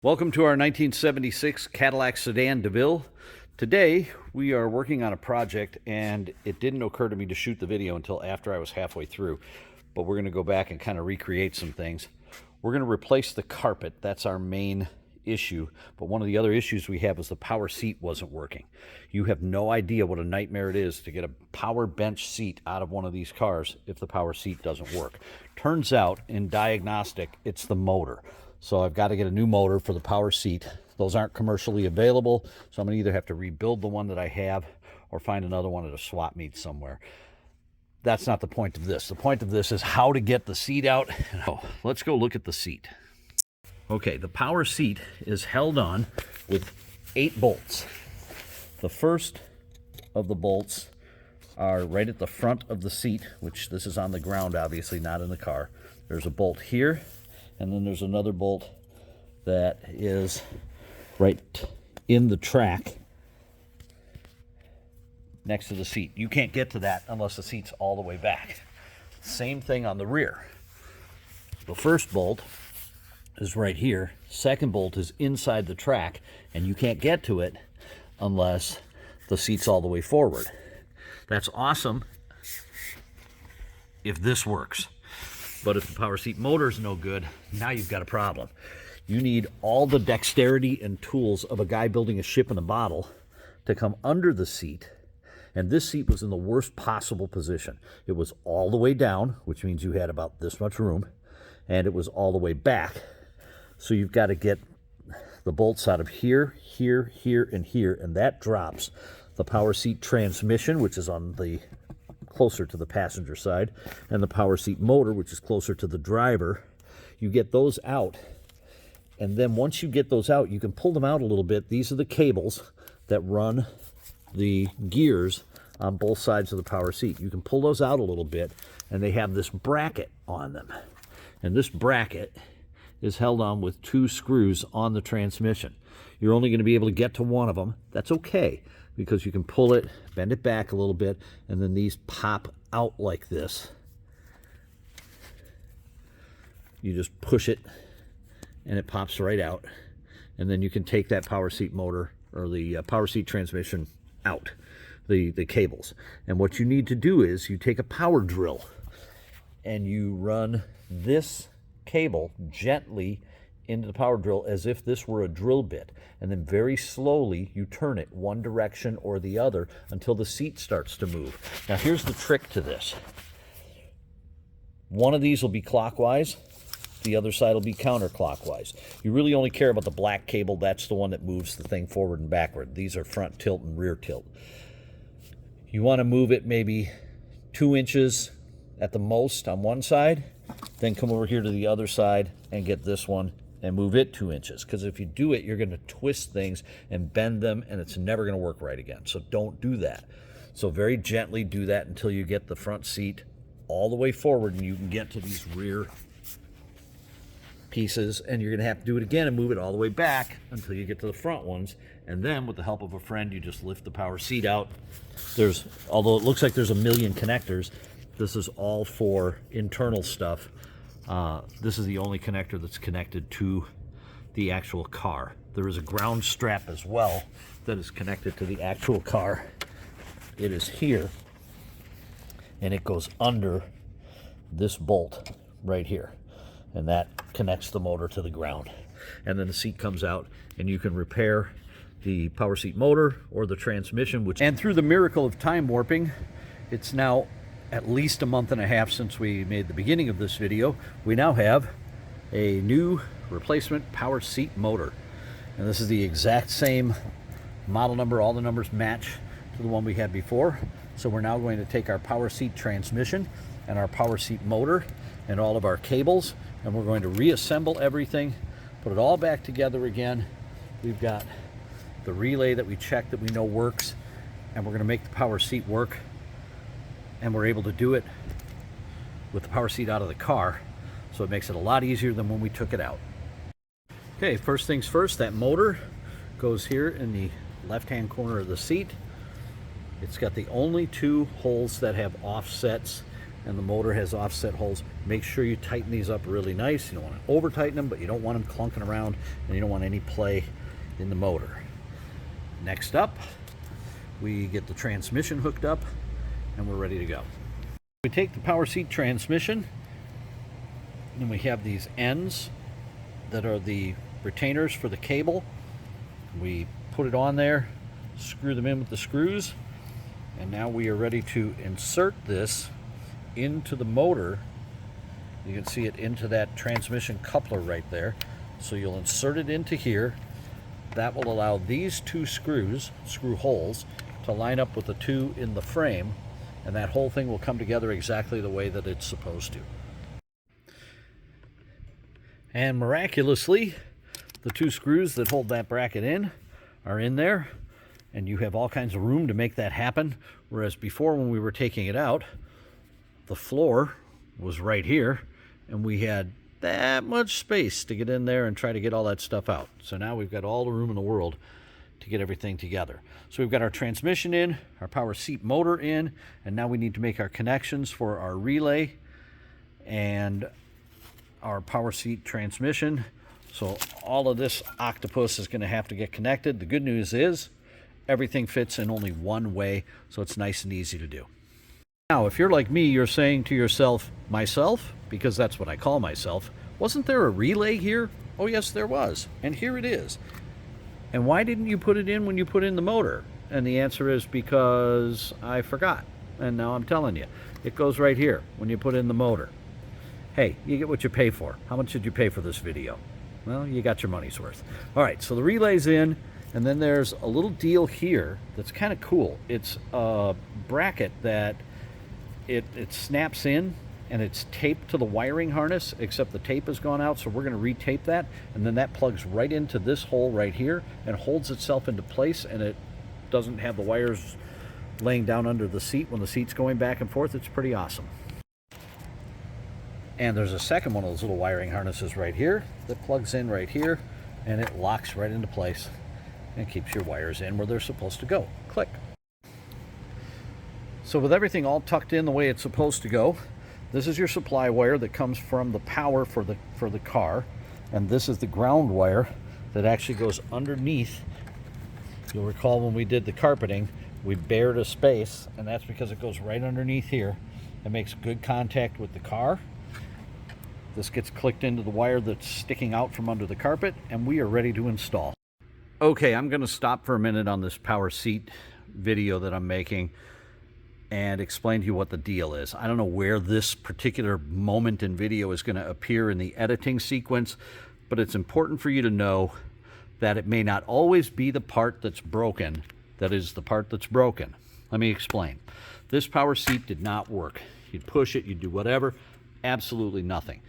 Welcome to our 1976 Cadillac sedan DeVille. Today we are working on a project, and it didn't occur to me to shoot the video until after I was halfway through, but we're going to go back and kind of recreate some things. We're going to replace the carpet. That's our main issue, but one of the other issues we have is the power seat wasn't working. You have no idea what a nightmare it is to get a power bench seat out of one of these cars if the power seat doesn't work. Turns out in diagnostic it's the motor. So I've got to get a new motor for the power seat. Those aren't commercially available, so I'm going to either have to rebuild the one that I have or find another one at a swap meet somewhere. That's not the point of this. The point of this is how to get the seat out. Oh, let's go look at the seat. Okay, the power seat is held on with 8 bolts. The first of the bolts are right at the front of the seat, which this is on the ground, obviously, not in the car. There's a bolt here. And then there's another bolt that is right in the track next to the seat. You can't get to that unless the seat's all the way back. Same thing on the rear. The first bolt is right here. Second bolt is inside the track, and you can't get to it unless the seat's all the way forward. That's awesome if this works. But if the power seat motor is no good, now you've got a problem. You need all the dexterity and tools of a guy building a ship in a bottle to come under the seat. And this seat was in the worst possible position. It was all the way down, which means you had about this much room, and it was all the way back. So you've got to get the bolts out of here, here, here, and here, and that drops the power seat transmission, which is on the closer to the passenger side, and the power seat motor, which is closer to the driver. You get those out, and then once you get those out, you can pull them out a little bit. These are the cables that run the gears on both sides of the power seat. You can pull those out a little bit, and they have this bracket on them, and this bracket is held on with 2 screws on the transmission. You're only going to be able to get to one of them. That's okay, because you can pull it, bend it back a little bit, and then these pop out like this. You just push it, and it pops right out. And then you can take that power seat motor, or the power seat transmission out, the cables. And what you need to do is you take a power drill, and you run this cable gently into the power drill as if this were a drill bit, and then very slowly you turn it one direction or the other until the seat starts to move. Now here's the trick to this. One of these will be clockwise, the other side will be counterclockwise. You really only care about the black cable. That's the one that moves the thing forward and backward. These are front tilt and rear tilt. You want to move it maybe 2 inches at the most on one side, then come over here to the other side and get this one and move it 2 inches, because if you do it, you're going to twist things and bend them, and it's never going to work right again. So don't do that. So very gently do that until you get the front seat all the way forward, and you can get to these rear pieces, and you're going to have to do it again and move it all the way back until you get to the front ones. And then with the help of a friend, you just lift the power seat out. Although it looks like there's a million connectors, this is all for internal stuff. This is the only connector that's connected to the actual car. There is a ground strap as well that is connected to the actual car. It is here, and it goes under this bolt right here, and that connects the motor to the ground. And then the seat comes out, and you can repair the power seat motor or the transmission. And through the miracle of time warping, it's now at least a month and a half since we made the beginning of this video. We now have a new replacement power seat motor. And this is the exact same model number. All the numbers match to the one we had before. So we're now going to take our power seat transmission and our power seat motor and all of our cables, and we're going to reassemble everything, put it all back together again. We've got the relay that we checked that we know works, and we're going to make the power seat work. And we're able to do it with the power seat out of the car, so it makes it a lot easier than when we took it out. Okay, first things first, that motor goes here in the left-hand corner of the seat. It's got the only 2 holes that have offsets and the motor has offset holes. Make sure you tighten these up really nice. You don't want to over tighten them, but you don't want them clunking around, and you don't want any play in the motor. Next up, we get the transmission hooked up, and we're ready to go. We take the power seat transmission, and we have these ends that are the retainers for the cable. We put it on there, screw them in with the screws, and now we are ready to insert this into the motor. You can see it into that transmission coupler right there. So you'll insert it into here. That will allow these two screw holes to line up with the two in the frame, and that whole thing will come together exactly the way that it's supposed to. And miraculously, the two screws that hold that bracket in are in there, and you have all kinds of room to make that happen. Whereas before, when we were taking it out, the floor was right here, and we had that much space to get in there and try to get all that stuff out. So now we've got all the room in the world to get everything together. So we've got our transmission in, our power seat motor in, and now we need to make our connections for our relay and our power seat transmission. So all of this octopus is going to have to get connected. The good news is everything fits in only one way, so it's nice and easy to do. Now, if you're like me, you're saying to yourself, myself, because that's what I call myself, wasn't there a relay here? Oh yes, there was, and here it is. And why didn't you put it in when you put in the motor? And the answer is because I forgot, and now I'm telling you. It goes right here when you put in the motor. Hey, you get what you pay for. How much did you pay for this video? Well, you got your money's worth. All right, so the relay's in, and then there's a little deal here that's kind of cool. It's a bracket that it snaps in, and it's taped to the wiring harness, except the tape has gone out, so we're going to retape that, and then that plugs right into this hole right here and holds itself into place, and it doesn't have the wires laying down under the seat when the seat's going back and forth. It's pretty awesome. And there's a second one of those little wiring harnesses right here that plugs in right here, and it locks right into place and keeps your wires in where they're supposed to go. Click. So with everything all tucked in the way it's supposed to go, this is your supply wire that comes from the power for the car, and this is the ground wire that actually goes underneath. You'll recall when we did the carpeting, we bared a space, and that's because it goes right underneath here. It makes good contact with the car. This gets clicked into the wire that's sticking out from under the carpet, and we are ready to install. Okay, I'm going to stop for a minute on this power seat video that I'm making and explain to you what the deal is. I don't know where this particular moment in video is going to appear in the editing sequence, but it's important for you to know that it may not always be the part that's broken that is the part that's broken. Let me explain. This power seat did not work. You'd push it, you'd do whatever, absolutely nothing.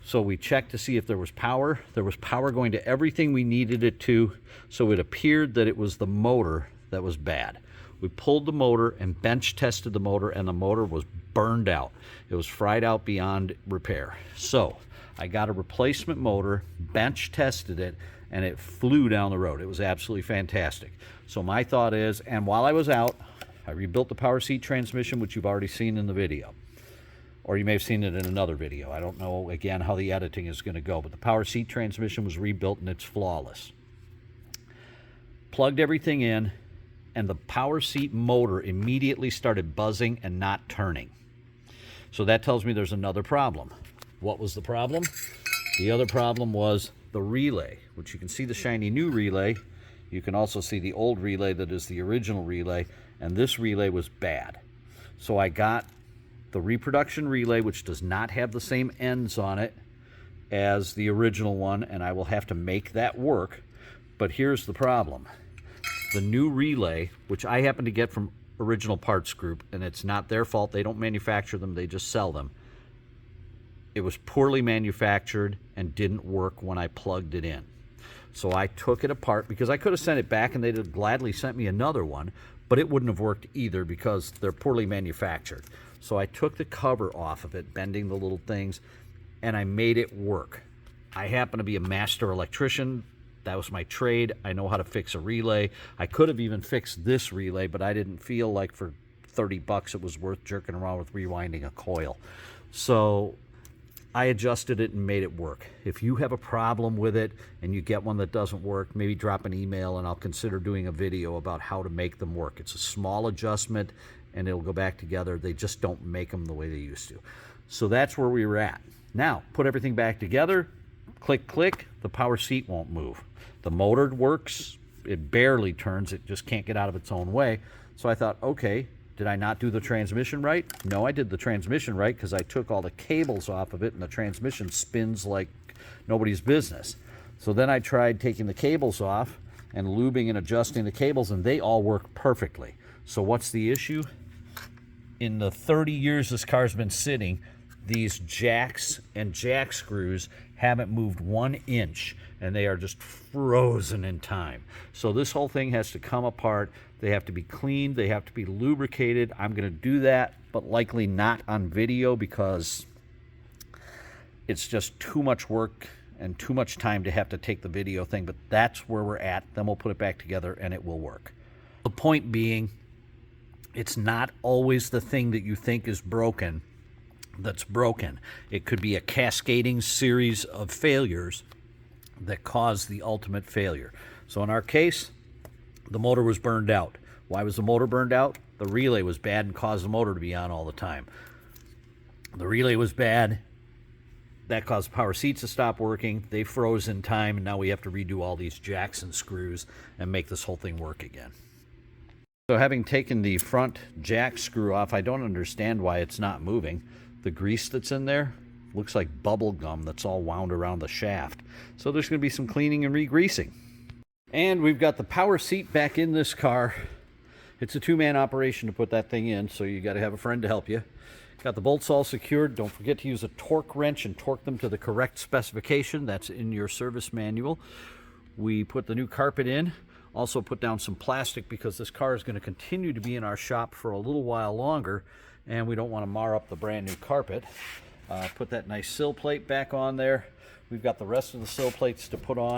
So we checked to see if there was power. There was power going to everything we needed it to, so it appeared that it was the motor that was bad. We pulled the motor and bench tested the motor, and the motor was burned out. It was fried out beyond repair. So I got a replacement motor, bench tested it, and it flew down the road. It was absolutely fantastic. So my thought is, and while I was out, I rebuilt the power seat transmission, which you've already seen in the video. Or you may have seen it in another video. I don't know, again, how the editing is going to go, but the power seat transmission was rebuilt and it's flawless. Plugged everything in, and the power seat motor immediately started buzzing and not turning. So that tells me there's another problem. What was the problem? The other problem was the relay, which you can see the shiny new relay. You can also see the old relay that is the original relay, and this relay was bad. So I got the reproduction relay, which does not have the same ends on it as the original one, and I will have to make that work. But here's the problem. The new relay, which I happen to get from Original Parts Group, and it's not their fault, they don't manufacture them, they just sell them. It was poorly manufactured and didn't work when I plugged it in. So I took it apart, because I could have sent it back and they'd have gladly sent me another one, but it wouldn't have worked either because they're poorly manufactured. So I took the cover off of it, bending the little things, and I made it work. I happen to be a master electrician. That was my trade. I know how to fix a relay. I could have even fixed this relay, but I didn't feel like for 30 bucks, it was worth jerking around with rewinding a coil. So I adjusted it and made it work. If you have a problem with it and you get one that doesn't work, maybe drop an email and I'll consider doing a video about how to make them work. It's a small adjustment and it'll go back together. They just don't make them the way they used to. So that's where we were at. Now, put everything back together, click, click, the power seat won't move. The motor works, it barely turns, it just can't get out of its own way. So I thought, okay, did I not do the transmission right? No, I did the transmission right because I took all the cables off of it and the transmission spins like nobody's business. So then I tried taking the cables off and lubing and adjusting the cables, and they all work perfectly. So what's the issue? In the 30 years this car's been sitting, these jacks and jack screws haven't moved 1 inch, and they are just frozen in time. So this whole thing has to come apart. They have to be cleaned, they have to be lubricated. I'm gonna do that, but likely not on video because it's just too much work and too much time to have to take the video thing, but that's where we're at. Then we'll put it back together and it will work. The point being, it's not always the thing that you think is broken that's broken. It could be a cascading series of failures that cause the ultimate failure. So in our case, the motor was burned out. Why was the motor burned out? The relay was bad and caused the motor to be on all the time. The relay was bad. That caused the power seats to stop working. They froze in time, and now we have to redo all these jacks and screws and make this whole thing work again. So having taken the front jack screw off, I don't understand why it's not moving. The grease that's in there looks like bubble gum that's all wound around the shaft. So there's going to be some cleaning and re-greasing. And we've got the power seat back in this car. It's a two-man operation to put that thing in, so you got to have a friend to help you. Got the bolts all secured. Don't forget to use a torque wrench and torque them to the correct specification. That's in your service manual. We put the new carpet in. Also put down some plastic because this car is going to continue to be in our shop for a little while longer, and we don't want to mar up the brand new carpet. Put that nice sill plate back on there. We've got the rest of the sill plates to put on,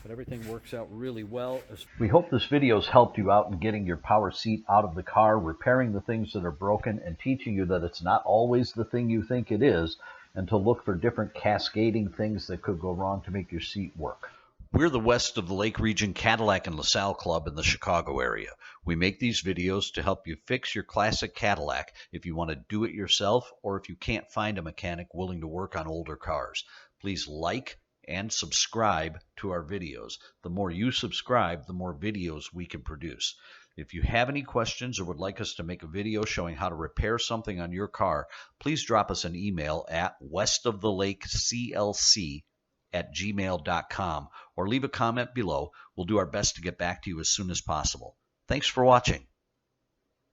but everything works out really well. We hope this video's helped you out in getting your power seat out of the car, repairing the things that are broken, and teaching you that it's not always the thing you think it is, and to look for different cascading things that could go wrong to make your seat work. We're the West of the Lake Region Cadillac and LaSalle Club in the Chicago area. We make these videos to help you fix your classic Cadillac if you want to do it yourself or if you can't find a mechanic willing to work on older cars. Please like and subscribe to our videos. The more you subscribe, the more videos we can produce. If you have any questions or would like us to make a video showing how to repair something on your car, please drop us an email at westofthelakeCLC@gmail.com or leave a comment below. We'll do our best to get back to you as soon as possible. Thanks for watching.